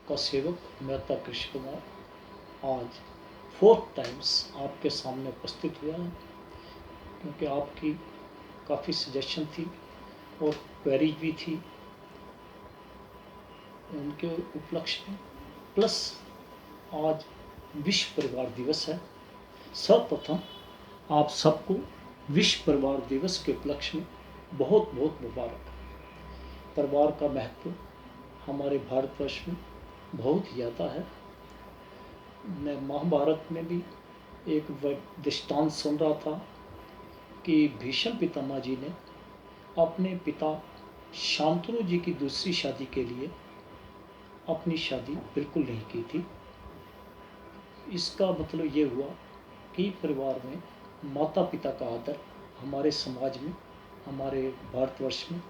का सेवक मेहता कृष्ण कुमार आज 4th टाइम्स आपके सामने उपस्थित हुआ है, क्योंकि आपकी काफ़ी सजेशन थी और क्वेरीज भी थी उनके उपलक्ष्य में। प्लस आज विश्व परिवार दिवस है। सर्वप्रथम आप सबको विश्व परिवार दिवस के उपलक्ष्य में बहुत बहुत मुबारक। परिवार का महत्व हमारे भारतवर्ष में बहुत ज़्यादा है। मैं महाभारत में भी एक दृष्टांत सुन रहा था कि भीष्म पितामह जी ने अपने पिता शांतनु जी की दूसरी शादी के लिए अपनी शादी बिल्कुल नहीं की थी। इसका मतलब ये हुआ कि परिवार में माता पिता का आदर हमारे समाज में, हमारे भारतवर्ष में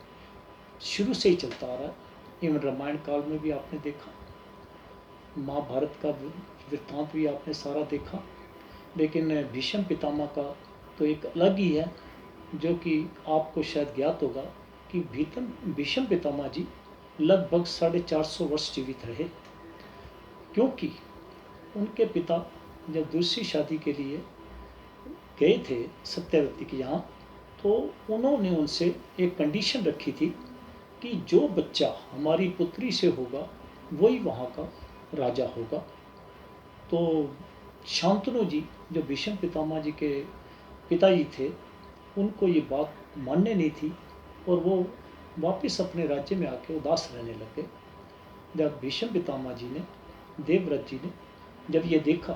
शुरू से ही चलता आ रहा है। एवं रामायण काल में भी आपने देखा, महाभारत का वृत्तांत भी आपने सारा देखा। लेकिन भीष्म पितामह का तो एक अलग ही है, जो कि आपको शायद ज्ञात होगा कि भीष्म पितामह जी लगभग 450 वर्ष जीवित रहे, क्योंकि उनके पिता जब दूसरी शादी के लिए गए थे सत्यवती के यहाँ, तो उन्होंने उनसे एक कंडीशन रखी थी कि जो बच्चा हमारी पुत्री से होगा वही वहाँ का राजा होगा। तो शांतनु जी जो भीष्म पितामह जी के पिताजी थे, उनको ये बात मानने नहीं थी और वो वापस अपने राज्य में आके उदास रहने लगे। जब भीष्म पितामह जी ने, देवव्रत जी ने जब ये देखा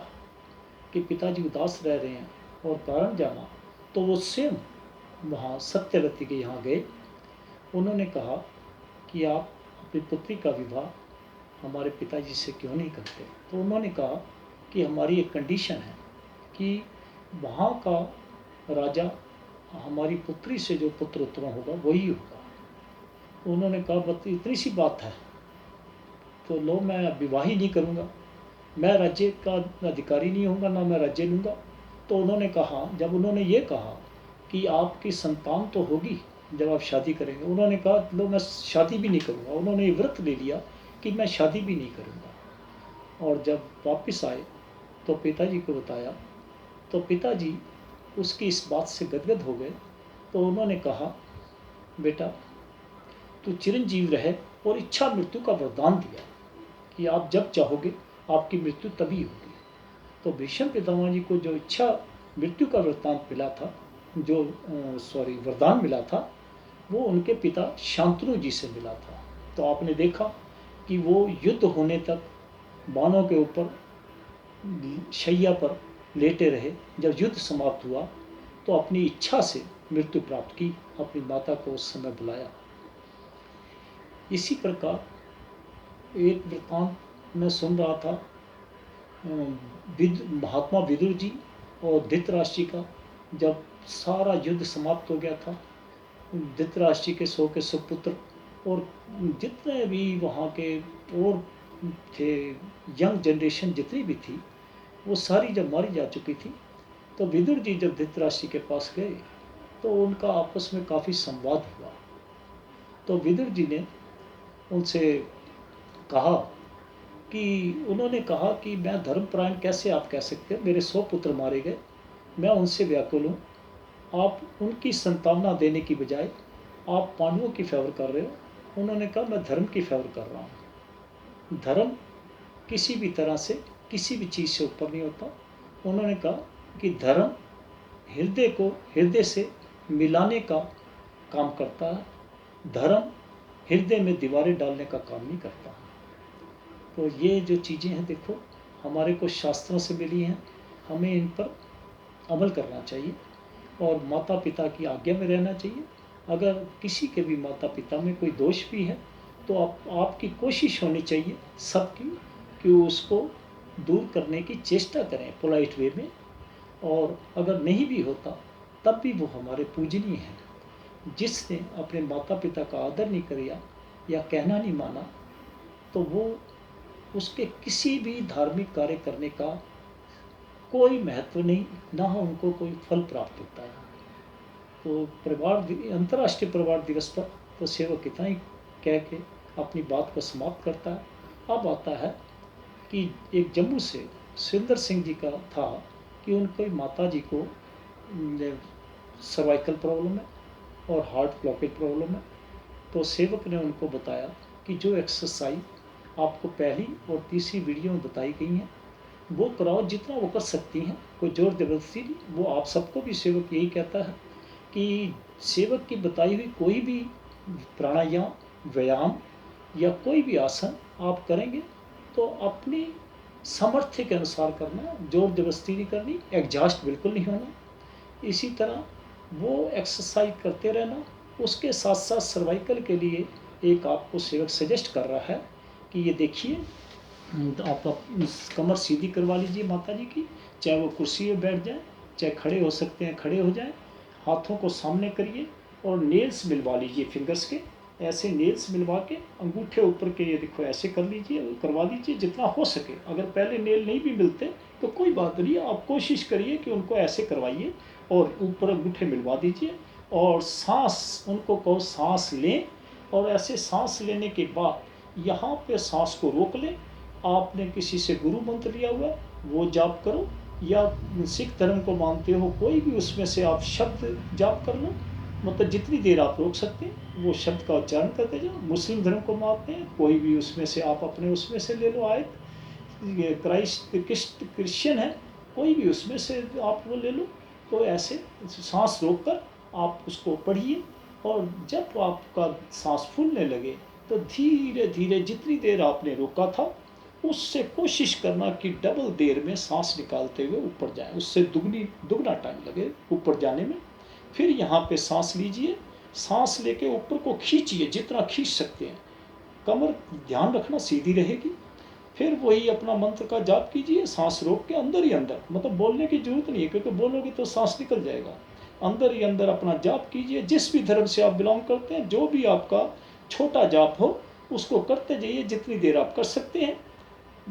कि पिताजी उदास रह रहे हैं और कारण जाना, तो वो स्वयं वहाँ सत्यवती के यहाँ गए। उन्होंने कहा कि आप अपनी पुत्री का विवाह हमारे पिताजी से क्यों नहीं करते। तो उन्होंने कहा कि हमारी एक कंडीशन है कि वहाँ का राजा हमारी पुत्री से जो पुत्र उत्पन्न होगा वही होगा। उन्होंने कहा बस इतनी सी बात है, तो लो मैं विवाह ही नहीं करूँगा, मैं राज्य का अधिकारी नहीं होऊंगा, ना मैं राज्य लूँगा। तो उन्होंने कहा, जब उन्होंने ये कहा कि आपकी संतान तो होगी जब आप शादी करेंगे, उन्होंने कहा लो मैं शादी भी नहीं करूँगा। उन्होंने ये व्रत ले लिया कि मैं शादी भी नहीं करूँगा। और जब वापस आए तो पिताजी को बताया, तो पिताजी उसकी इस बात से गदगद हो गए। तो उन्होंने कहा बेटा तू चिरंजीव रहे, और इच्छा मृत्यु का वरदान दिया कि आप जब चाहोगे आपकी मृत्यु तभी होगी। तो भीष्म पितामह जी को जो इच्छा मृत्यु का वृत्तांत मिला था, जो वरदान मिला था, वो उनके पिता शांतनु जी से मिला था। तो आपने देखा कि वो युद्ध होने तक बाणों के ऊपर शैया पर लेटे रहे। जब युद्ध समाप्त हुआ तो अपनी इच्छा से मृत्यु प्राप्त की, अपनी माता को उस समय बुलाया। इसी प्रकार एक वृत्तांत मैं सुन रहा था, महात्मा विदुर जी और धृतराष्ट्र जी का, जब सारा युद्ध समाप्त हो गया था, धृतराष्ट्र जी के 100 के 100 पुत्र और जितने भी वहाँ के और थे, यंग जनरेशन जितनी भी थी, वो सारी जब मारी जा चुकी थी, तो विदुर जी जब धृतराष्ट्र जी के पास गए तो उनका आपस में काफ़ी संवाद हुआ। तो विदुर जी ने उनसे कहा कि, उन्होंने कहा कि मैं धर्मपरायण कैसे आप कह सकते हैं, मेरे 100 पुत्र मारे गए, मैं उनसे व्याकुल हूँ, आप उनकी संतावना देने की बजाय आप पांडवों की फेवर कर रहे हो। उन्होंने कहा मैं धर्म की फेवर कर रहा हूँ, धर्म किसी भी तरह से किसी भी चीज़ से ऊपर नहीं होता। उन्होंने कहा कि धर्म हृदय को हृदय से मिलाने का काम करता है, धर्म हृदय में दीवारें डालने का काम नहीं करता। तो ये जो चीज़ें हैं, देखो हमारे को शास्त्रों से मिली हैं, हमें इन पर अमल करना चाहिए और माता पिता की आज्ञा में रहना चाहिए। अगर किसी के भी माता पिता में कोई दोष भी है तो आपकी कोशिश होनी चाहिए सबकी कि उसको दूर करने की चेष्टा करें पोलाइट वे में। और अगर नहीं भी होता तब भी वो हमारे पूजनीय हैं। जिसने अपने माता पिता का आदर नहीं किया या कहना नहीं माना, तो वो उसके किसी भी धार्मिक कार्य करने का कोई महत्व नहीं, ना उनको कोई फल प्राप्त होता है। तो अंतर्राष्ट्रीय परिवार दिवस पर तो सेवक इतना ही कह के अपनी बात को समाप्त करता है। अब आता है कि एक जम्मू से सुरेंद्र सिंह जी का था कि उनकी माता जी को सर्वाइकल प्रॉब्लम है और हार्ट ब्लॉकेज प्रॉब्लम है। तो सेवक ने उनको बताया कि जो एक्सरसाइज आपको पहली और तीसरी वीडियो में बताई गई हैं वो कराओ, जितना वो कर सकती हैं, कोई जोर जबरदस्ती नहीं। वो आप सबको भी सेवक यही कहता है कि सेवक की बताई हुई कोई भी प्राणायाम, व्यायाम या कोई भी आसन आप करेंगे तो अपनी सामर्थ्य के अनुसार करना, जोर जबरदस्ती नहीं करनी, एग्जॉस्ट बिल्कुल नहीं होना। इसी तरह वो एक्सरसाइज करते रहना। उसके साथ साथ सर्वाइकल के लिए एक आपको सेवक सजेस्ट कर रहा है कि ये देखिए, आप कमर सीधी करवा लीजिए माता जी की, चाहे वो कुर्सी में बैठ जाए, चाहे खड़े हो सकते हैं खड़े हो जाएं, हाथों को सामने करिए और नेल्स मिलवा लीजिए फिंगर्स के, ऐसे नेल्स मिलवा के अंगूठे ऊपर के ये देखो ऐसे कर लीजिए, करवा लीजिए जितना हो सके। अगर पहले नेल नहीं भी मिलते तो कोई बात नहीं, आप कोशिश करिए कि उनको ऐसे करवाइए और ऊपर अंगूठे मिलवा दीजिए। और सांस, उनको कहो सांस लें, और ऐसे सांस लेने के बाद यहाँ पे सांस को रोक लें। आपने किसी से गुरु मंत्र लिया हुआ वो जाप करो, या सिख धर्म को मानते हो कोई भी उसमें से आप शब्द जाप कर लो, मतलब जितनी देर आप रोक सकते हैं वो शब्द का उच्चारण करते जाओ। मुस्लिम धर्म को मानते हैं कोई भी उसमें से आप अपने उसमें से ले लो आयत, क्रिश्चियन है कोई भी उसमें से आप वो ले लो। तो ऐसे सांस रोक कर आप उसको पढ़िए, और जब आपका सांस फूलने लगे तो धीरे धीरे जितनी देर आपने रोका था उससे कोशिश करना कि डबल देर में सांस निकालते हुए ऊपर जाए, उससे दुगना टाइम लगे ऊपर जाने में। फिर यहाँ पे सांस लीजिए, सांस लेके ऊपर को खींचिए जितना खींच सकते हैं, कमर ध्यान रखना सीधी रहेगी। फिर वही अपना मंत्र का जाप कीजिए, सांस रोक के अंदर ही अंदर, मतलब बोलने की जरूरत नहीं है क्योंकि बोलोगे तो सांस निकल जाएगा। अंदर ही अंदर अपना जाप कीजिए, जिस भी धर्म से आप बिलोंग करते हैं, जो भी आपका छोटा जाप हो उसको करते जाइए जितनी देर आप कर सकते हैं।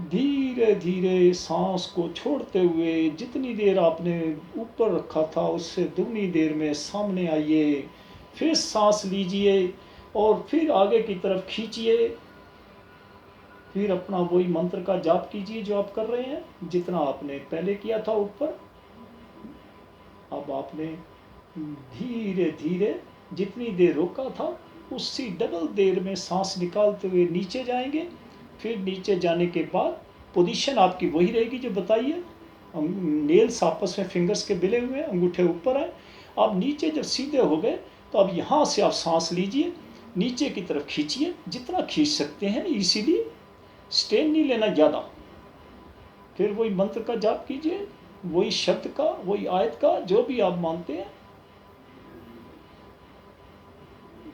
धीरे धीरे सांस को छोड़ते हुए जितनी देर आपने ऊपर रखा था उससे दुगनी देर में सामने आइए। फिर सांस लीजिए और फिर आगे की तरफ खींचिए। फिर अपना वही मंत्र का जाप कीजिए जो आप कर रहे हैं, जितना आपने पहले किया था ऊपर। अब आपने धीरे धीरे जितनी देर रोका था उसी डबल देर में सांस निकालते हुए नीचे जाएंगे। फिर नीचे जाने के बाद पोजीशन आपकी वही रहेगी जो बताइए, नेल्स आपस में फिंगर्स के मिले हुए, अंगूठे ऊपर है। आप नीचे जब सीधे हो गए तो अब यहाँ से आप सांस लीजिए, नीचे की तरफ खींचिए जितना खींच सकते हैं, इसीलिए स्ट्रेन नहीं लेना ज़्यादा। फिर वही मंत्र का जाप कीजिए, वही शब्द का, वही आयत का, जो भी आप मानते हैं।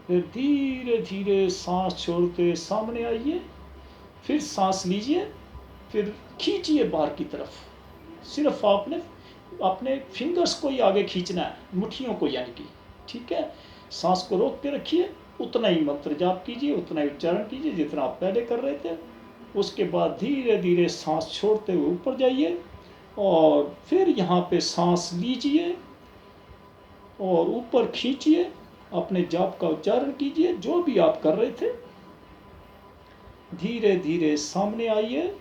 फिर धीरे धीरे सांस छोड़ते सामने आइए, फिर सांस लीजिए, फिर खींचिए बाहर की तरफ। सिर्फ आपने अपने फिंगर्स को ही आगे खींचना है, मुट्ठियों को यानी कि, ठीक है। सांस को रोक के रखिए, उतना ही मंत्र जाप कीजिए, उतना ही उच्चारण कीजिए जितना आप पहले कर रहे थे। उसके बाद धीरे धीरे सांस छोड़ते हुए ऊपर जाइए और फिर यहाँ पे सांस लीजिए और ऊपर खींचिए, अपने जाप का उच्चारण कीजिए जो भी आप कर रहे थे। धीरे धीरे सामने आइए,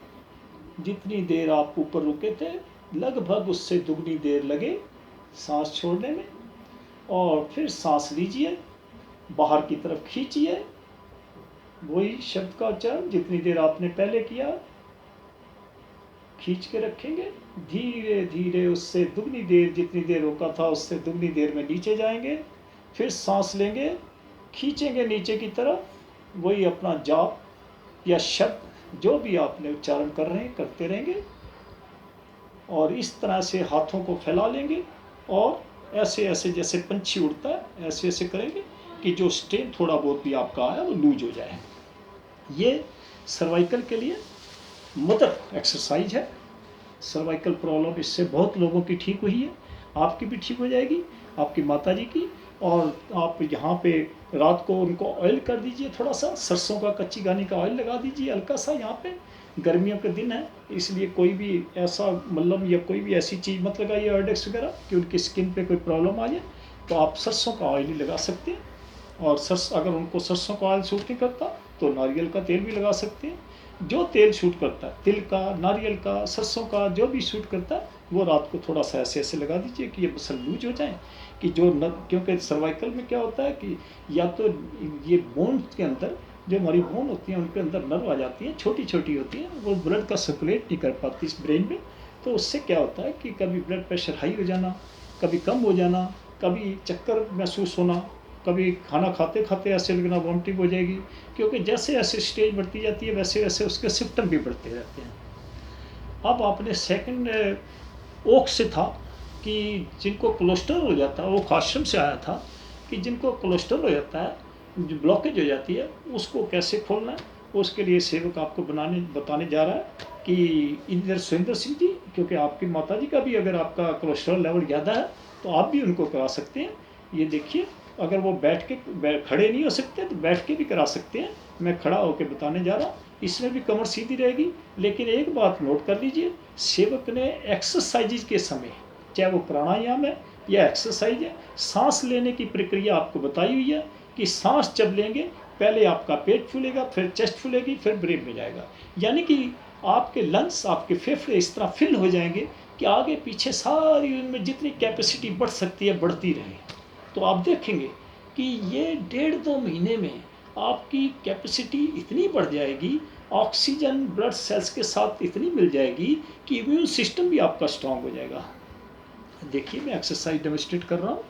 जितनी देर आप ऊपर रुके थे लगभग उससे दुगनी देर लगे सांस छोड़ने में। और फिर सांस लीजिए, बाहर की तरफ खींचिए, वही शब्द का उच्चारण जितनी देर आपने पहले किया, खींच के रखेंगे। धीरे धीरे उससे दुगनी देर, जितनी देर रोका था उससे दुगनी देर में नीचे जाएंगे। फिर सांस लेंगे, खींचेंगे नीचे की तरफ, वही अपना जाप या शब्द जो भी आपने उच्चारण कर रहे हैं करते रहेंगे। और इस तरह से हाथों को फैला लेंगे और ऐसे ऐसे जैसे पंछी उड़ता है ऐसे ऐसे करेंगे कि जो स्ट्रेन थोड़ा बहुत भी आपका आया वो लूज हो जाए। ये सर्वाइकल के लिए मदर एक्सरसाइज है। सर्वाइकल प्रॉब्लम इससे बहुत लोगों की ठीक हुई है, आपकी भी ठीक हो जाएगी, आपकी माता जी की। और आप यहाँ पे रात को उनको ऑयल कर दीजिए, थोड़ा सा सरसों का, कच्ची घानी का ऑयल लगा दीजिए हल्का सा। यहाँ पे गर्मियों के दिन है इसलिए कोई भी ऐसा मल्लम या कोई भी ऐसी चीज़ मत लगाइए ऑर्डेक्स वगैरह कि उनकी स्किन पे कोई प्रॉब्लम आ जाए। तो आप सरसों का ऑयल ही लगा सकते हैं। और अगर उनको सरसों का ऑयल सूट नहीं करता तो नारियल का तेल भी लगा सकते हैं। जो तेल शूट करता है, तिल का, नारियल का, सरसों का, जो भी शूट करता है वो रात को थोड़ा सा ऐसे ऐसे लगा दीजिए कि ये मसल लूज हो जाए, कि जो क्योंकि सर्वाइकल में क्या होता है कि या तो ये बोन के अंदर, जो हमारी बोन होती है उनके अंदर नर्व आ जाती है, छोटी छोटी होती है, वो ब्लड का सर्कुलेट नहीं कर पाती इस ब्रेन में। तो उससे क्या होता है कि कभी ब्लड प्रेशर हाई हो जाना, कभी कम हो जाना, कभी चक्कर महसूस होना, कभी खाना खाते खाते ऐसे लगना वॉमिटिंग हो जाएगी, क्योंकि जैसे जैसे स्टेज बढ़ती जाती है वैसे वैसे उसके सिम्टम भी बढ़ते रहते हैं। अब आपने सेकंड ओक से था कि जिनको कोलेस्ट्रॉल हो जाता है, वो आश्रम से आया था कि जिनको कोलेस्ट्रॉल हो जाता है, जो ब्लॉकेज हो जाती है, उसको कैसे खोलना है, उसके लिए सेवक आपको बताने जा रहा है कि इंजीनियर सुरेंद्र सिंह जी, क्योंकि आपकी माता जी का भी अगर आपका कोलेस्ट्रॉल लेवल ज़्यादा है तो आप भी उनको करा सकते हैं। ये देखिए, अगर वो खड़े नहीं हो सकते तो बैठ के भी करा सकते हैं। मैं खड़ा होकर बताने जा रहा हूँ, इसमें भी कमर सीधी रहेगी। लेकिन एक बात नोट कर लीजिए, सेवक ने एक्सरसाइज के समय, चाहे वो प्राणायाम है या एक्सरसाइज है, सांस लेने की प्रक्रिया आपको बताई हुई है कि सांस जब लेंगे पहले आपका पेट फूलेगा, फिर चेस्ट फूलेगी, फिर ब्रेन में जाएगा। यानी कि आपके लंग्स, आपके फेफड़े इस तरह फिल हो जाएंगे कि आगे पीछे सारी उनमें जितनी कैपेसिटी बढ़ सकती है बढ़ती रहे। तो आप देखेंगे कि ये 1.5-2 महीने में आपकी कैपेसिटी इतनी बढ़ जाएगी, ऑक्सीजन ब्लड सेल्स के साथ इतनी मिल जाएगी कि इम्यून सिस्टम भी आपका स्ट्रांग हो जाएगा। देखिए, मैं एक्सरसाइज डेमोन्स्ट्रेट कर रहा हूँ।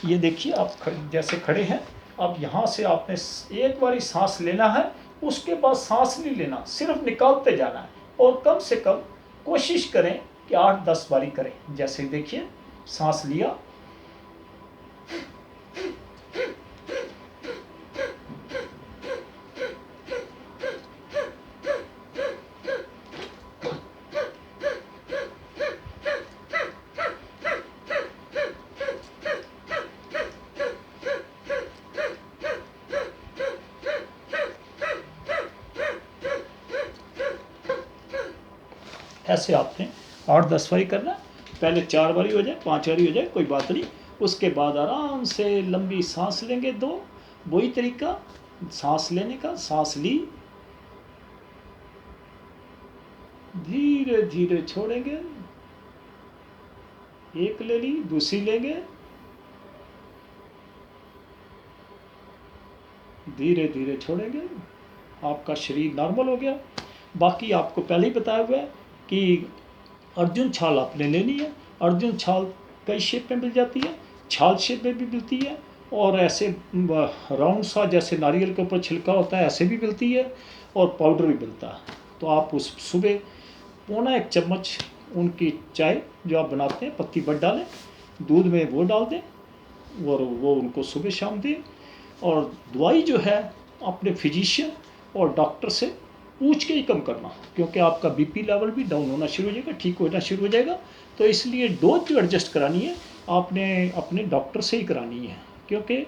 ये देखिए, आप जैसे खड़े हैं, अब यहाँ से आपने एक बारी सांस लेना है, उसके बाद सांस नहीं लेना, सिर्फ निकालते जाना है। और कम से कम कोशिश करें कि 8-10 बारी करें। जैसे देखिए, सांस लिया, ऐसे आपने 8-10 बारी करना। पहले 4 बारी हो जाए, 5 बारी हो जाए, कोई बात नहीं। उसके बाद आराम से लंबी सांस लेंगे 2। वही तरीका सांस लेने का, सांस ली, धीरे धीरे छोड़ेंगे, एक ले ली, दूसरी लेंगे, धीरे धीरे छोड़ेंगे, आपका शरीर नॉर्मल हो गया। बाकी आपको पहले ही बताया हुआ है कि अर्जुन छाल आपने लेनी है। अर्जुन छाल कई शेप में मिल जाती है, छाल शेप में भी मिलती है, और ऐसे राउंड सा जैसे नारियल के ऊपर छिलका होता है ऐसे भी मिलती है, और पाउडर भी मिलता है। तो आप उस सुबह 1 चम्मच उनकी चाय जो आप बनाते हैं पत्ती बट डालें, दूध में वो डाल दें, और वो उनको सुबह शाम दें। और दवाई जो है अपने फिजिशियन और डॉक्टर से पूछ के ही कम करना, क्योंकि आपका बीपी लेवल भी डाउन होना शुरू हो जाएगा, ठीक होना शुरू हो जाएगा। तो इसलिए डोज जो एडजस्ट करानी है आपने अपने डॉक्टर से ही करानी है, क्योंकि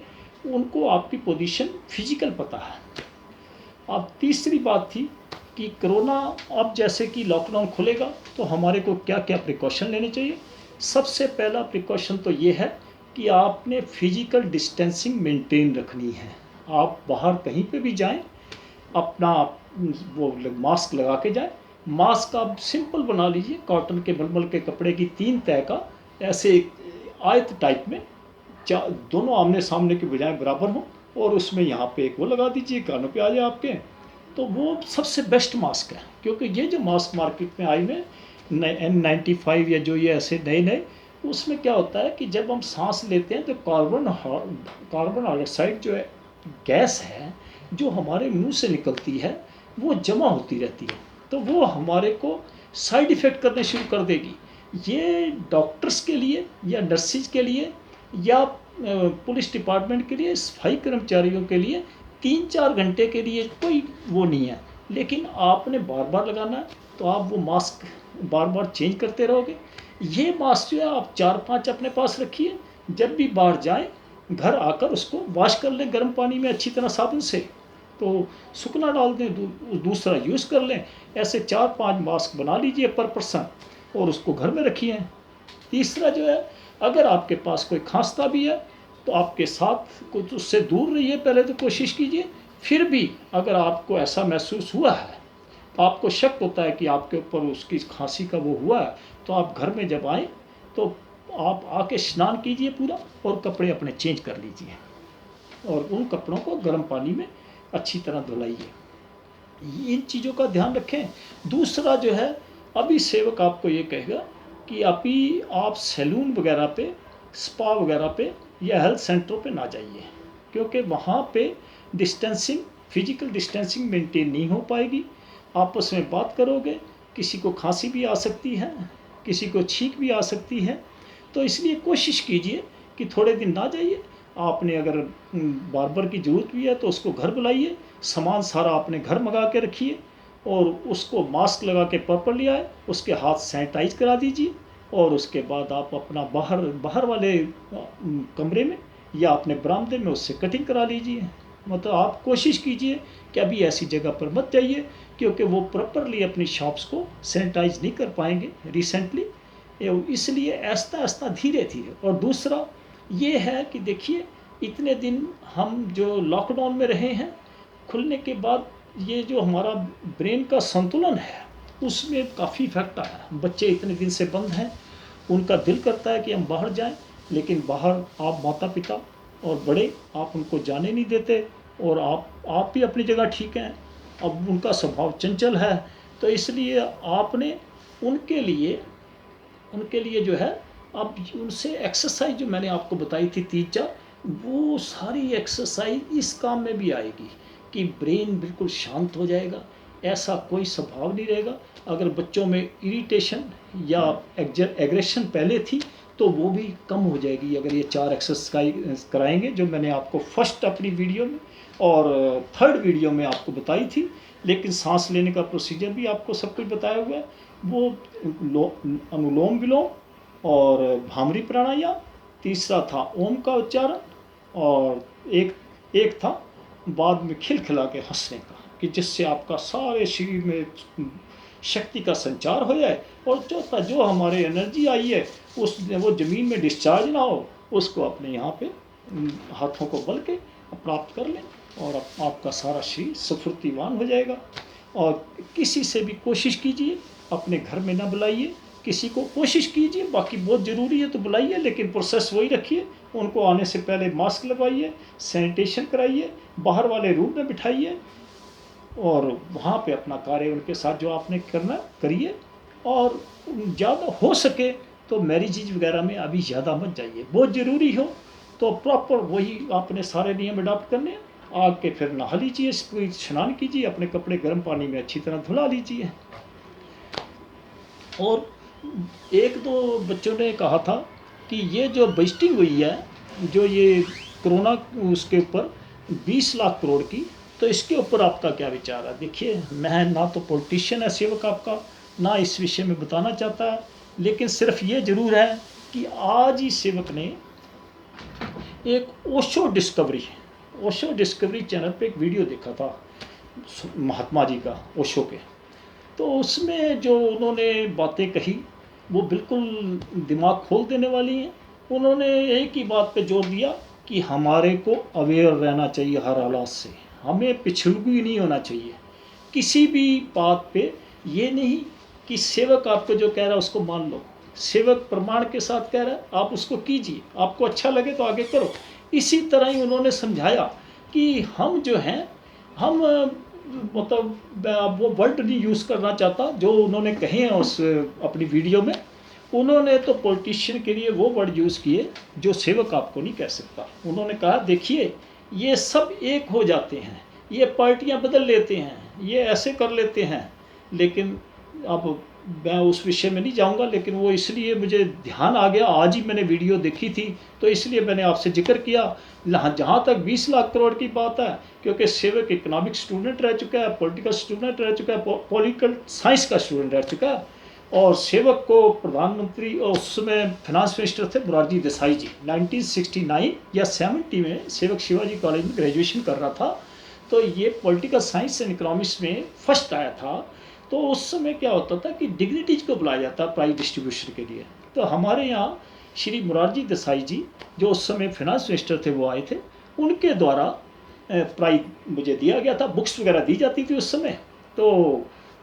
उनको आपकी पोजीशन फिजिकल पता है। अब तीसरी बात थी कि कोरोना, अब जैसे कि लॉकडाउन खुलेगा तो हमारे को क्या क्या प्रिकॉशन लेने चाहिए। सबसे पहला प्रिकॉशन तो ये है कि आपने फिजिकल डिस्टेंसिंग मेंटेन रखनी है। आप बाहर कहीं पे भी जाएं, अपना वो मास्क लगा के जाए। मास्क आप सिंपल बना लीजिए, कॉटन के मलमल के कपड़े की 3 तह का, ऐसे आयत टाइप में, दोनों आमने सामने के बजाय बराबर हो, और उसमें यहाँ पे एक वो लगा दीजिए, कानों पे आ जाए आपके। तो वो सबसे बेस्ट मास्क है, क्योंकि ये जो मास्क मार्केट में आई में N95 या जो ये ऐसे नए नए, उसमें क्या होता है कि जब हम सांस लेते हैं तो कार्बन डाइऑक्साइड जो है गैस है, जो हमारे मुंह से निकलती है वो जमा होती रहती है, तो वो हमारे को साइड इफ़ेक्ट करने शुरू कर देगी। ये डॉक्टर्स के लिए या नर्सिस के लिए या पुलिस डिपार्टमेंट के लिए, सफाई कर्मचारियों के लिए 3-4 घंटे के लिए कोई वो नहीं है। लेकिन आपने बार बार लगाना है, तो आप वो मास्क बार बार चेंज करते रहोगे। ये मास्क जो है आप 4-5 अपने पास रखिए, जब भी बाहर जाएं घर आकर उसको वॉश कर लें गर्म पानी में अच्छी तरह साबुन से, तो सूखना डाल दें, दूसरा यूज़ कर लें। ऐसे 4-5 मास्क बना लीजिए पर पर्सन, और उसको घर में रखिए। तीसरा जो है, अगर आपके पास कोई खांसता भी है तो आपके साथ कुछ उससे दूर रहिए, पहले तो कोशिश कीजिए। फिर भी अगर आपको ऐसा महसूस हुआ है आपको शक होता है कि आपके ऊपर उसकी खांसी का वो हुआ है, तो आप घर में जब आए तो आप आके स्नान कीजिए पूरा, और कपड़े अपने चेंज कर लीजिए, और उन कपड़ों को गर्म पानी में अच्छी तरह धुलाइए। इन चीज़ों का ध्यान रखें। दूसरा जो है, अभी सेवक आपको ये कहेगा कि अभी आप सैलून वगैरह पे, स्पा वगैरह पे या हेल्थ सेंटरों पे ना जाइए, क्योंकि वहाँ पे डिस्टेंसिंग, फिजिकल डिस्टेंसिंग मेंटेन नहीं हो पाएगी। आपस में बात करोगे, किसी को खांसी भी आ सकती है, किसी को छींक भी आ सकती है। तो इसलिए कोशिश कीजिए कि थोड़े दिन ना जाइए। आपने अगर बार्बर की ज़रूरत भी है तो उसको घर बुलाइए, सामान सारा अपने घर मंगा के रखिए, और उसको मास्क लगा के प्रॉपरली आए, उसके हाथ सैनिटाइज करा दीजिए, और उसके बाद आप अपना बाहर वाले कमरे में या अपने बरामदे में उससे कटिंग करा लीजिए। मतलब आप कोशिश कीजिए कि अभी ऐसी जगह पर मत जाइए, क्योंकि वो प्रॉपरली अपनी शॉप्स को सैनिटाइज नहीं कर पाएंगे रिसेंटली, इसलिए ऐसा ऐसा धीरे धीरे। और दूसरा ये है कि देखिए, इतने दिन हम जो लॉकडाउन में रहे हैं, खुलने के बाद ये जो हमारा ब्रेन का संतुलन है उसमें काफ़ी इफेक्ट आया। बच्चे इतने दिन से बंद हैं, उनका दिल करता है कि हम बाहर जाएं, लेकिन बाहर आप माता पिता और बड़े आप उनको जाने नहीं देते, और आप भी अपनी जगह ठीक हैं, अब उनका स्वभाव चंचल है, तो इसलिए आपने उनके लिए जो है, अब उनसे एक्सरसाइज जो मैंने आपको बताई थी 3-4, वो सारी एक्सरसाइज इस काम में भी आएगी कि ब्रेन बिल्कुल शांत हो जाएगा, ऐसा कोई स्वभाव नहीं रहेगा। अगर बच्चों में इरिटेशन या एग्रेशन पहले थी तो वो भी कम हो जाएगी अगर ये 4 एक्सरसाइज कराएंगे, जो मैंने आपको फर्स्ट अपनी वीडियो में और थर्ड वीडियो में आपको बताई थी। लेकिन सांस लेने का प्रोसीजर भी आपको सब कुछ बताया हुआ है, वो अनुलोम विलोम और भामरी प्राणायाम, तीसरा था ओम का उच्चारण, और एक था बाद में खिलखिला के हंसने का, कि जिससे आपका सारे शरीर में शक्ति का संचार हो जाए, और चौथा जो हमारे एनर्जी आई है वो ज़मीन में डिस्चार्ज ना हो, उसको अपने यहाँ पे हाथों को बल के प्राप्त कर लें, और आपका सारा शरीर स्फूर्तिवान हो जाएगा। और किसी से भी कोशिश कीजिए, अपने घर में ना बुलाइए, किसी को कोशिश कीजिए, बाकी बहुत ज़रूरी है तो बुलाइए, लेकिन प्रोसेस वही रखिए। उनको आने से पहले मास्क लगवाइए, सैनिटेशन कराइए, बाहर वाले रूम में बिठाइए, और वहाँ पे अपना कार्य उनके साथ जो आपने करना करिए। और ज़्यादा हो सके तो मैरिजेज वगैरह में अभी ज़्यादा मत जाइए, बहुत ज़रूरी हो तो प्रॉपर वही आपने सारे नियम अडॉप्ट करने। आके फिर नहा लीजिए, स्नान कीजिए, अपने कपड़े गर्म पानी में अच्छी तरह धुला लीजिए। और एक दो बच्चों ने कहा था कि ये जो बजटिंग हुई है, जो ये कोरोना उसके ऊपर 20 लाख करोड़ की, तो इसके ऊपर आपका क्या विचार है? देखिए, मैं ना तो पॉलिटिशियन है सेवक आपका, ना इस विषय में बताना चाहता है, लेकिन सिर्फ ये ज़रूर है कि आज ही सेवक ने एक ओशो डिस्कवरी चैनल पे एक वीडियो देखा था महात्मा जी का, ओशो के। तो उसमें जो उन्होंने बातें कही वो बिल्कुल दिमाग खोल देने वाली हैं। उन्होंने एक ही बात पे जोर दिया कि हमारे को अवेयर रहना चाहिए हर हालात से, हमें पिछड़गी नहीं होना चाहिए किसी भी बात पे। ये नहीं कि सेवक आपको जो कह रहा है उसको मान लो, सेवक प्रमाण के साथ कह रहा है, आप उसको कीजिए, आपको अच्छा लगे तो आगे करो। इसी तरह ही उन्होंने समझाया कि हम जो हैं, हम मतलब वो वर्ड नहीं यूज़ करना चाहता जो उन्होंने कहे हैं उस अपनी वीडियो में। उन्होंने तो पॉलिटिशियन के लिए वो वर्ड यूज़ किए जो सेवक आपको नहीं कह सकता। उन्होंने कहा, देखिए ये सब एक हो जाते हैं, ये पार्टियां बदल लेते हैं, ये ऐसे कर लेते हैं, लेकिन अब मैं उस विषय में नहीं जाऊंगा। लेकिन वो इसलिए मुझे ध्यान आ गया, आज ही मैंने वीडियो देखी थी तो इसलिए मैंने आपसे जिक्र किया। जहाँ तक 20 लाख करोड़ की बात है, क्योंकि सेवक इकोनॉमिक स्टूडेंट रह चुका है, पॉलिटिकल स्टूडेंट रह चुका है, पॉलिटिकल साइंस का स्टूडेंट रह चुका है, और सेवक को प्रधानमंत्री और उस समय फाइनेंस मिनिस्टर थे मोरारजी देसाई जी। 1969 या 70 में सेवक शिवाजी कॉलेज में ग्रेजुएशन कर रहा था, तो ये पॉलिटिकल साइंस एंड इकोनॉमिक्स में फर्स्ट आया था। तो उस समय क्या होता था कि डिग्निटीज को बुलाया जाता प्राइज डिस्ट्रीब्यूशन के लिए। तो हमारे यहाँ श्री मोरारजी देसाई जी जो उस समय फाइनेंस मिनिस्टर थे वो आए थे, उनके द्वारा प्राइज मुझे दिया गया था, बुक्स वगैरह दी जाती थी उस समय। तो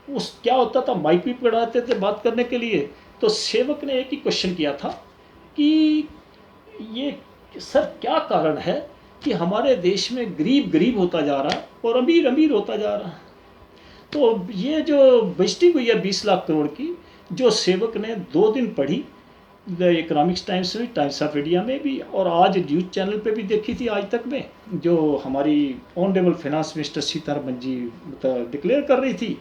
उस क्या होता था, माइक भी पढ़ाते थे बात करने के लिए, तो सेवक ने एक ही क्वेश्चन किया था कि ये सर क्या कारण है कि हमारे देश में गरीब गरीब होता जा रहा है और अमीर अमीर होता जा रहा है। तो ये जो बजटी हुई है 20 लाख करोड़ की, जो सेवक ने 2 दिन पढ़ी, द इकोनॉमिक्स टाइम्स में, टाइम्स ऑफ इंडिया में भी, और आज न्यूज़ चैनल पे भी देखी थी आज तक में, जो हमारी ऑनरेबल फाइनेंस मिनिस्टर सीतारमन जी डिक्लेयर कर रही थी।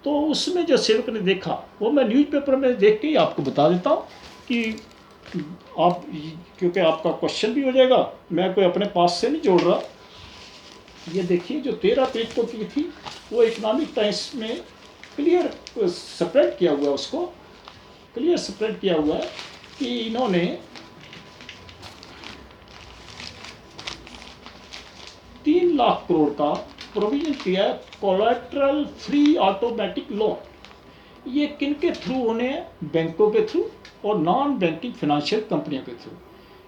तो उसमें जो सेवक ने देखा वो मैं न्यूज़पेपर में देख के ही आपको बता देता हूँ कि आप, क्योंकि आपका क्वेश्चन भी हो जाएगा, मैं कोई अपने पास से नहीं जोड़ रहा। ये देखिए जो 13 पेज को की थी वो इकोनॉमिक टाइम्स में क्लियर स्प्रेड किया हुआ है, उसको क्लियर स्प्रेड किया हुआ है कि इन्होंने 3 लाख करोड़ का प्रोविजन किया है कोलैटरल फ्री ऑटोमेटिक लोन। ये किन के थ्रू होने हैं? बैंकों के थ्रू और नॉन बैंकिंग फाइनेंशियल कंपनियों के थ्रू।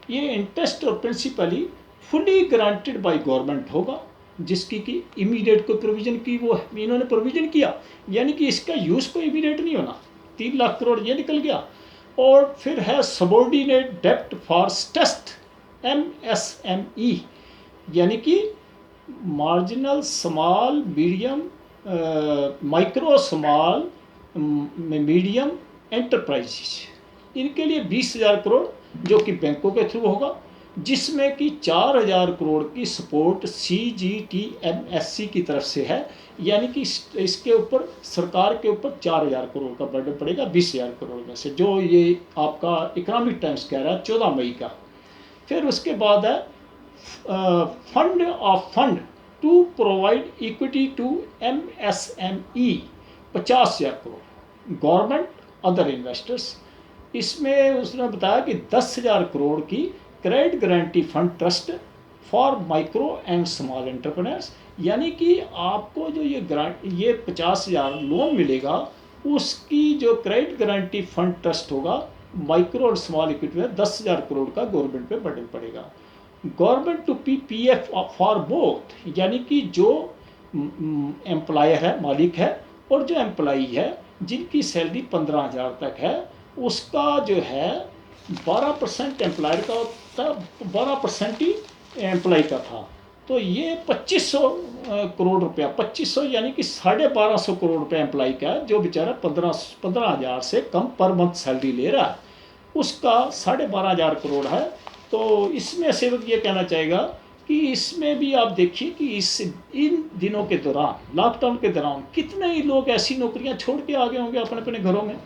ये इंटरेस्ट और principally fully guaranteed by government होगा, जिसकी कि इमीडिएट कोई प्रोविजन की वो इन्होंने प्रोविजन किया, यानी कि इसका यूज़ कोई इमीडिएट नहीं होना। 3 लाख करोड़ ये निकल गया। और फिर है सबॉर्डिनेट डेप्ट फॉर स्टेस्ट MSME, यानी कि marginal small medium micro small medium enterprises, इनके लिए 20,000 करोड़ जो कि बैंकों के थ्रू होगा, जिसमें कि 4,000 करोड़ की सपोर्ट CGTMSE की तरफ से है, यानी कि इसके ऊपर सरकार के ऊपर 4,000 करोड़ का बर्डन पड़ेगा 20,000 करोड़ में से, जो ये आपका इकोनॉमिक टाइम्स कह रहा है 14 मई का। फिर उसके बाद है fund to provide equity to MSME 50,000 crore, government other investors. इसमें उसने बताया कि 10,000 करोड़ की credit guarantee fund trust for micro and small entrepreneurs, यानी कि आपको जो ये 50,000 लोन मिलेगा, उसकी जो क्रेडिट गारंटी फंड ट्रस्ट होगा माइक्रो और स्मॉल इक्विटी में 10,000 करोड़ का गवर्नमेंट पे बर्डन पड़ेगा। Government to PF for both, यानी कि जो एम्प्लॉयर है, मालिक है, और जो एम्प्लॉई है जिनकी सैलरी 15,000 तक है, उसका जो है 12% एम्प्लॉयर का होता, 12% ही एम्प्लॉय का था। तो ये 2500 करोड़ रुपया, 2500 यानी कि 1250 करोड़ रुपया एम्प्लॉय का है, जो बेचारा 15,000 से कम पर मंथ सैलरी ले रहा है, उसका 12,500 करोड़ है। तो इसमें सेवक ये कहना चाहेगा कि इसमें भी आप देखिए कि इन दिनों के दौरान, लॉकडाउन के दौरान, कितने ही लोग ऐसी नौकरियां छोड़ के आ गए होंगे अपने अपने घरों में,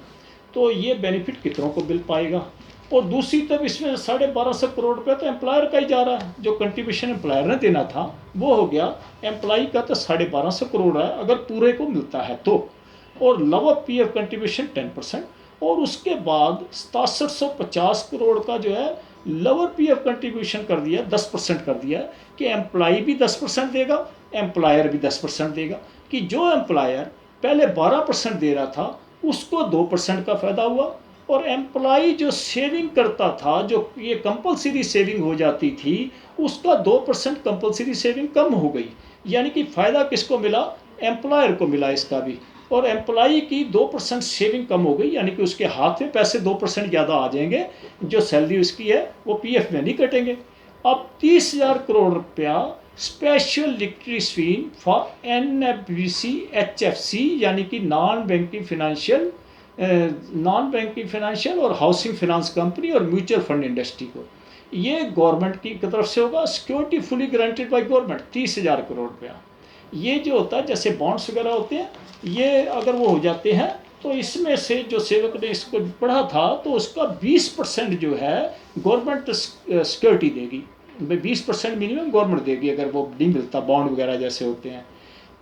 तो ये बेनिफिट कितनों को मिल पाएगा। और दूसरी तरफ इसमें 1250 करोड़ रुपये तो एम्प्लॉयर का ही जा रहा है, जो कंट्रीब्यूशन एम्प्लॉयर ने देना था वो हो गया, एम्प्लॉई का तो 1250 करोड़ है अगर पूरे को मिलता है तो, और लोअर PF कंट्रीब्यूशन 10%, और उसके बाद 6750 करोड़ का जो है लोअर PF कंट्रीब्यूशन कर दिया, 10% कर दिया कि एम्प्लॉई भी 10% देगा, एम्प्लॉयर भी 10% देगा, कि जो एम्प्लॉयर पहले 12% दे रहा था उसको 2% का फ़ायदा हुआ, और एम्प्लॉई जो सेविंग करता था, जो ये कंपलसरी सेविंग हो जाती थी, उसका 2% कंपलसरी सेविंग कम हो गई, यानी कि फ़ायदा किसको मिला? एम्प्लॉयर को मिला इसका भी। और एम्प्लॉई की 2% सेविंग कम हो गई, यानी कि उसके हाथ में पैसे 2% ज़्यादा आ जाएंगे, जो सैलरी उसकी है वो PF में नहीं कटेंगे। अब 30,000 करोड़ रुपया special liquidity scheme for NBFC HFC, यानी कि नॉन बैंकिंग फाइनेंशियल और हाउसिंग फाइनेंस कंपनी और म्यूचुअल फंड इंडस्ट्री को, ये गवर्नमेंट की तरफ से होगा, security fully guaranteed by government, 30,000 crore रुपया। ये जो होता है जैसे बॉन्ड्स वगैरह होते हैं, ये अगर वो हो जाते हैं तो इसमें से जो सेवक ने इसको पढ़ा था तो उसका 20% जो है गवर्नमेंट सिक्योरिटी देगी, 20% मिनिमम गवर्नमेंट देगी अगर वो नहीं मिलता, बॉन्ड वगैरह जैसे होते हैं।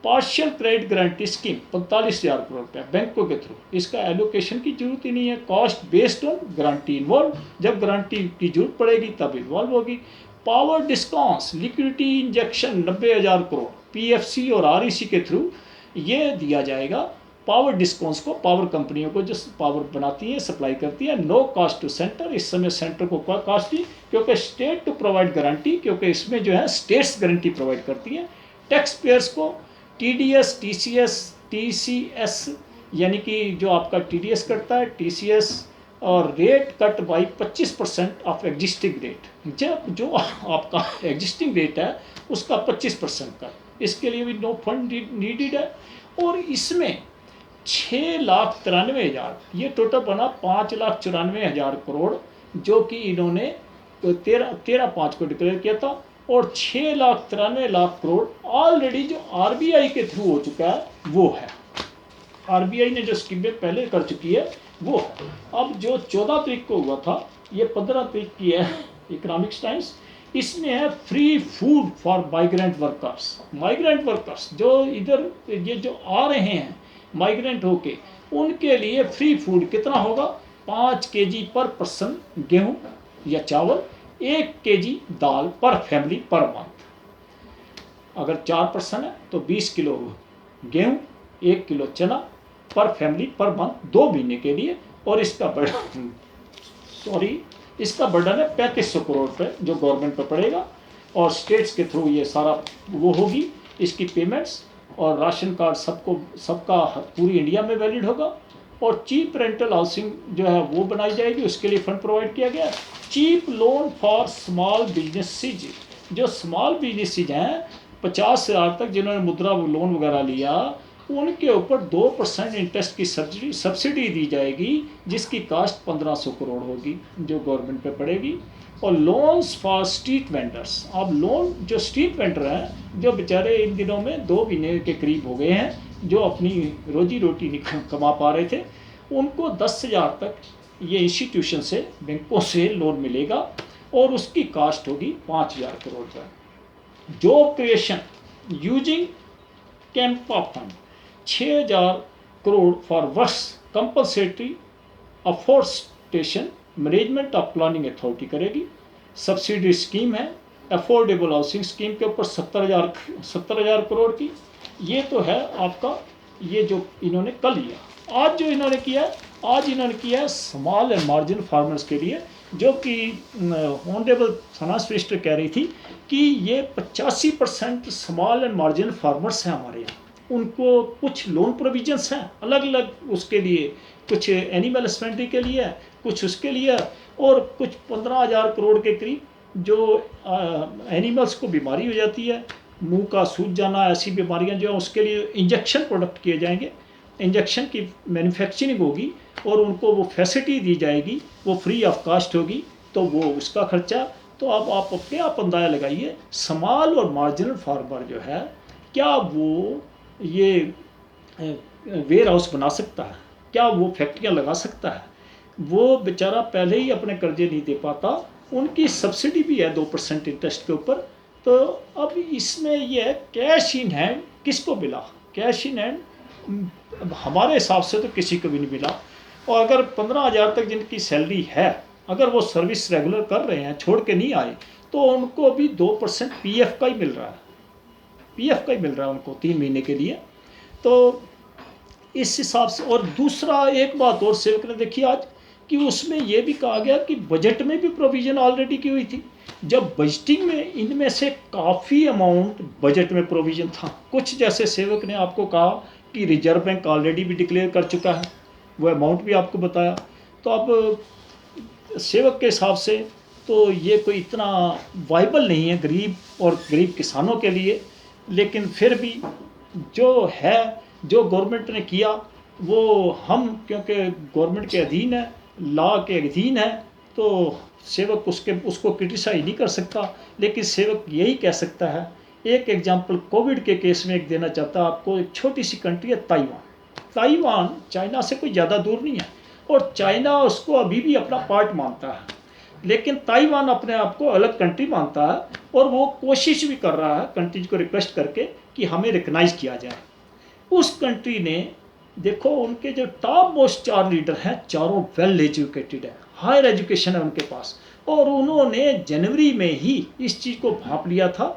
Partial credit guarantee scheme 45,000 crore रुपया बैंकों के थ्रू, इसका एलोकेशन की जरूरत ही नहीं है, cost based on guarantee involve, जब गारंटी की जरूरत पड़ेगी तब इन्वॉल्व होगी। Power discounts liquidity injection 90,000 crore PFC और REC के थ्रू ये दिया जाएगा। पावर डिस्काउंट्स को पावर कंपनियों को जो पावर बनाती है, सप्लाई करती है, नो कॉस्ट टू सेंटर, इस समय सेंटर को कोई कॉस्ट नहीं, क्योंकि स्टेट टू प्रोवाइड गारंटी, क्योंकि इसमें जो है स्टेट्स गारंटी प्रोवाइड करती हैं। टैक्स पेयर्स को TDS, TCS, TCS यानी कि जो आपका TDS कटता है, TCS और rate cut by 25% of existing rate. जब जो आपका एग्जिस्टिंग रेट है उसका 25% का, इसके लिए भी नो फंड नीडेड है। और इसमें 6,93,000, ये टोटल बना 5,94,000 करोड़, जो कि इन्होंने 13/5 को डिक्लेयर किया था। और 6,93,000 करोड़ ऑलरेडी जो RBI के थ्रू हो चुका है वो है। RBI ने जो स्कीमें पहले कर चुकी है वो है। अब जो 14 तारीख को हुआ था, ये 15 तारीख की है इकोनॉमिक्स टाइम्स, इसमें है free food for migrant workers. Migrant workers जो इधर ये जो आ रहे हैं माइग्रेंट होके, उनके लिए फ्री फूड कितना होगा? 5 kg पर पर्सन गेहूं या चावल, 1 kg दाल पर फैमिली पर मंथ। अगर 4 पर्सन है तो 20 किलो गेहूं, 1 किलो चना पर फैमिली पर मंथ 2 महीने के लिए। और इसका इसका बर्डन है 3500 करोड़ रुपये जो गवर्नमेंट पर पड़ेगा, और स्टेट्स के थ्रू ये सारा वो होगी इसकी पेमेंट्स। और राशन कार्ड सबका पूरी इंडिया में वैलिड होगा। और चीप रेंटल हाउसिंग जो है वो बनाई जाएगी, उसके लिए फंड प्रोवाइड किया गया। Cheap loan for small businesses, जो स्मॉल बिजनेसेज हैं 50,000 तक जिन्होंने मुद्रा लोन वगैरह लिया, उनके ऊपर 2% इंटरेस्ट की सब्सिडी दी जाएगी, जिसकी कास्ट 1500 करोड़ होगी जो गवर्नमेंट पे पड़ेगी। और लोन्स फॉर स्ट्रीट वेंडर्स, अब लोन जो स्ट्रीट वेंडर हैं जो बेचारे इन दिनों में 2 महीने के करीब हो गए हैं, जो अपनी रोजी रोटी नहीं कमा पा रहे थे, उनको 10,000 तक ये इंस्टीट्यूशन से, बैंकों से लोन मिलेगा, और उसकी कास्ट होगी 5,000 करोड़ रुपये। Job creation using CAMPA fund 6,000 crore for works compensatory afforestation management of planning authority करेगी। सब्सिडी स्कीम है अफोर्डेबल हाउसिंग स्कीम के ऊपर 70,000 करोड़ की। ये तो है आपका, ये जो इन्होंने कल लिया। आज जो इन्होंने किया, आज इन्होंने किया है स्मॉल एंड मार्जिनल फार्मर्स के लिए, जो कि ऑनरेबल फाइनेंस मिनिस्टर कह रही थी कि ये 85% स्मॉल एंड मार्जिनल फार्मर्स हैं हमारे यहाँ, उनको कुछ लोन प्रोविजंस हैं अलग अलग उसके लिए, कुछ एनिमल हस्बेंड्री के लिए, कुछ उसके लिए, और कुछ 15,000 करोड़ के करीब जो एनिमल्स को बीमारी हो जाती है, मुंह का सूज जाना, ऐसी बीमारियां जो हैं, उसके लिए इंजेक्शन प्रोडक्ट किए जाएंगे, इंजेक्शन की मैन्युफैक्चरिंग होगी और उनको वो फैसिलिटी दी जाएगी, वो फ्री ऑफ कास्ट होगी, तो वो उसका खर्चा। तो अब आप अपने आप अंदाजा लगाइए, स्मॉल और मार्जिनल फार्मर जो है, क्या वो ये वेयर हाउस बना सकता है? क्या वो फैक्ट्रियाँ लगा सकता है? वो बेचारा पहले ही अपने कर्जे नहीं दे पाता, उनकी सब्सिडी भी है 2% इंटरेस्ट के ऊपर। तो अब इसमें यह है कैश इन हैंड किसको मिला? कैश इन हैंड हमारे हिसाब से तो किसी को भी नहीं मिला। और अगर 15,000 तक जिनकी सैलरी है, अगर वो सर्विस रेगुलर कर रहे हैं, छोड़ के नहीं आए, तो उनको भी 2% PF का ही मिल रहा है, PF का ही मिल रहा है उनको 3 महीने के लिए। तो इस हिसाब से। और दूसरा एक बात और सेवक ने देखी आज, कि उसमें यह भी कहा गया कि बजट में भी प्रोविज़न ऑलरेडी की हुई थी। जब बजटिंग में इनमें से काफ़ी अमाउंट बजट में प्रोविज़न था, कुछ जैसे सेवक ने आपको कहा कि रिजर्व बैंक ऑलरेडी भी डिक्लेयर कर चुका है, वो अमाउंट भी आपको बताया। तो अब सेवक के हिसाब से तो ये कोई इतना वाइबल नहीं है गरीब और गरीब किसानों के लिए, लेकिन फिर भी जो है, जो गवर्नमेंट ने किया वो हम, क्योंकि गवर्नमेंट के अधीन है, लॉ के अधीन है, तो सेवक उसको क्रिटिसाइज नहीं कर सकता। लेकिन सेवक यही कह सकता है, एक एग्जांपल कोविड के केस में एक देना चाहता आपको। एक छोटी सी कंट्री है ताइवान, चाइना से कोई ज़्यादा दूर नहीं है, और चाइना उसको अभी भी अपना पार्ट मानता है, लेकिन ताइवान अपने आप को अलग कंट्री मानता है, और वो कोशिश भी कर रहा है कंट्रीज को रिक्वेस्ट करके कि हमें रिकग्नाइज किया जाए। उस कंट्री ने देखो, उनके जो टॉप मोस्ट 4 लीडर हैं, चारों वेल एजुकेटेड है, हायर एजुकेशन है उनके पास, और उन्होंने जनवरी में ही इस चीज़ को भांप लिया था,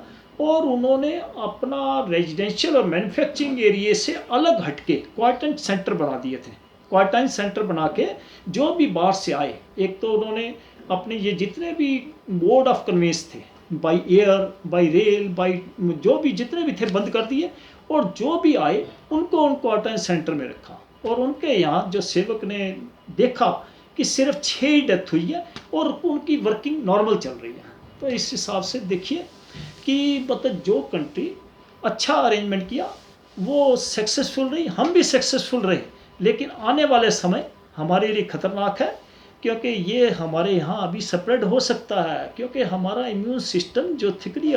और उन्होंने अपना रेजिडेंशियल और मैन्युफैक्चरिंग एरिया से अलग हटके क्वारंटाइन सेंटर बना दिए थे। क्वारंटाइन सेंटर बना के जो भी बाहर से आए, एक तो उन्होंने अपने ये जितने भी मोड ऑफ कन्वेंस थे, by air, by rail, by जो भी जितने भी थे बंद कर दिए, और जो भी आए उनको क्वारंटाइन सेंटर में रखा। और उनके यहाँ जो सेवक ने देखा कि सिर्फ 6 ही डेथ हुई है और उनकी वर्किंग नॉर्मल चल रही है। तो इस हिसाब से देखिए कि मतलब जो कंट्री अच्छा अरेंजमेंट किया वो सक्सेसफुल रही, हम भी सक्सेसफुल रहे। लेकिन आने वाले समय हमारे लिए खतरनाक है, क्योंकि ये हमारे यहाँ अभी स्प्रेड हो सकता है, क्योंकि हमारा इम्यून सिस्टम जो थिकली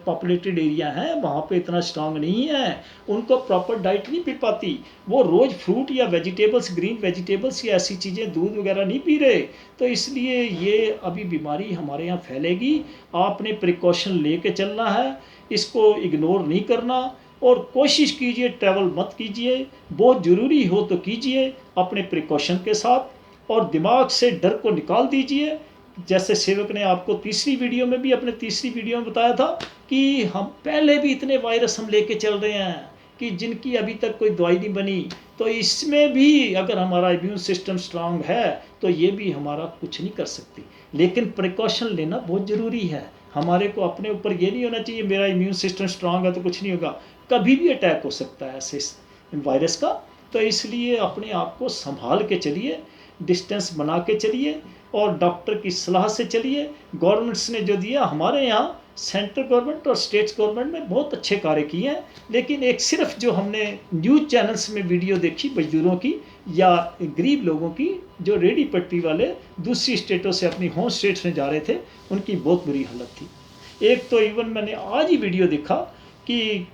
पॉपुलेटेड एरिया है वहाँ पे इतना स्ट्रांग नहीं है, उनको प्रॉपर डाइट नहीं मिल पाती, वो रोज़ फ्रूट या वेजिटेबल्स, ग्रीन वेजिटेबल्स या ऐसी चीज़ें, दूध वगैरह नहीं पी रहे। तो इसलिए ये अभी बीमारी हमारे यहाँ फैलेगी। आपने प्रिकॉशन लेके चलना है, इसको इग्नोर नहीं करना। और कोशिश कीजिए ट्रैवल मत कीजिए, बहुत ज़रूरी हो तो कीजिए अपने प्रिकॉशन के साथ, और दिमाग से डर को निकाल दीजिए। जैसे सेवक ने आपको तीसरी वीडियो में भी, अपने तीसरी वीडियो में बताया था कि हम पहले भी इतने वायरस हम लेके चल रहे हैं कि जिनकी अभी तक कोई दवाई नहीं बनी। तो इसमें भी अगर हमारा इम्यून सिस्टम स्ट्रांग है तो ये भी हमारा कुछ नहीं कर सकती। लेकिन प्रिकॉशन लेना बहुत ज़रूरी है। हमारे को अपने ऊपर ये नहीं होना चाहिए मेरा इम्यून सिस्टम स्ट्रांग है तो कुछ नहीं होगा, कभी भी अटैक हो सकता है ऐसे वायरस का। तो इसलिए अपने आप को संभाल के चलिए, डिस्टेंस बना के चलिए और डॉक्टर की सलाह से चलिए। गवर्नमेंट्स ने जो दिया, हमारे यहाँ सेंट्रल गवर्नमेंट और स्टेट्स गवर्नमेंट ने बहुत अच्छे कार्य किए हैं। लेकिन एक सिर्फ जो हमने न्यूज़ चैनल्स में वीडियो देखी मजदूरों की या गरीब लोगों की, जो रेडी पट्टी वाले दूसरी स्टेटों से अपनी होम स्टेट्स में जा रहे थे, उनकी बहुत बुरी हालत थी। एक तो इवन मैंने आज ही वीडियो देखा कि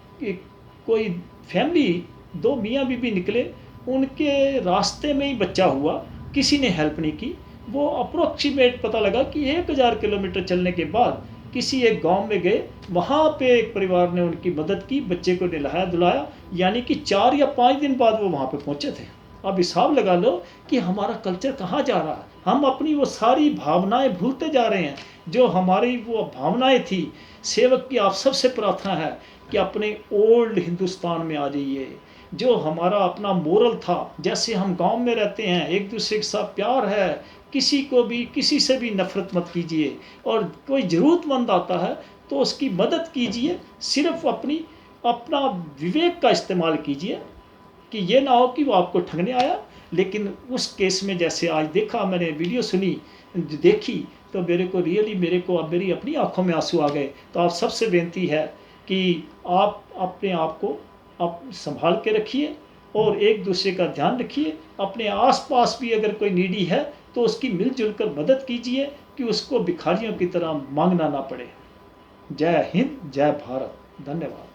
कोई फैमिली, 2 मियाँ बीबी निकले, उनके रास्ते में ही बच्चा हुआ, किसी ने हेल्प नहीं की। वो अप्रोक्सीमेट पता लगा कि 1000 किलोमीटर चलने के बाद किसी एक गांव में गए, वहाँ पे एक परिवार ने उनकी मदद की, बच्चे को नहलाया धुलाया, यानी कि 4 या 5 दिन बाद वो वहाँ पे पहुँचे थे। अब हिसाब लगा लो कि हमारा कल्चर कहाँ जा रहा है। हम अपनी वो सारी भावनाएं भूलते जा रहे हैं, जो हमारी वो भावनाएं थी। सेवक की आप सबसे प्रार्थना है कि अपने ओल्ड हिंदुस्तान में आ जाइए, जो हमारा अपना मोरल था। जैसे हम गांव में रहते हैं, एक दूसरे के साथ प्यार है, किसी को भी, किसी से भी नफरत मत कीजिए, और कोई ज़रूरतमंद आता है तो उसकी मदद कीजिए। सिर्फ अपना विवेक का इस्तेमाल कीजिए कि ये ना हो कि वो आपको ठगने आया। लेकिन उस केस में जैसे आज देखा, मैंने वीडियो सुनी, देखी, तो मेरे को अब मेरी अपनी आंखों में आंसू आ गए। तो आप सबसे बेनती है कि आप अपने आप को आप संभाल के रखिए और एक दूसरे का ध्यान रखिए। अपने आसपास भी अगर कोई नीडी है तो उसकी मिलजुल कर मदद कीजिए कि उसको भिखारियों की तरह मांगना ना पड़े। जय हिंद, जय भारत, धन्यवाद।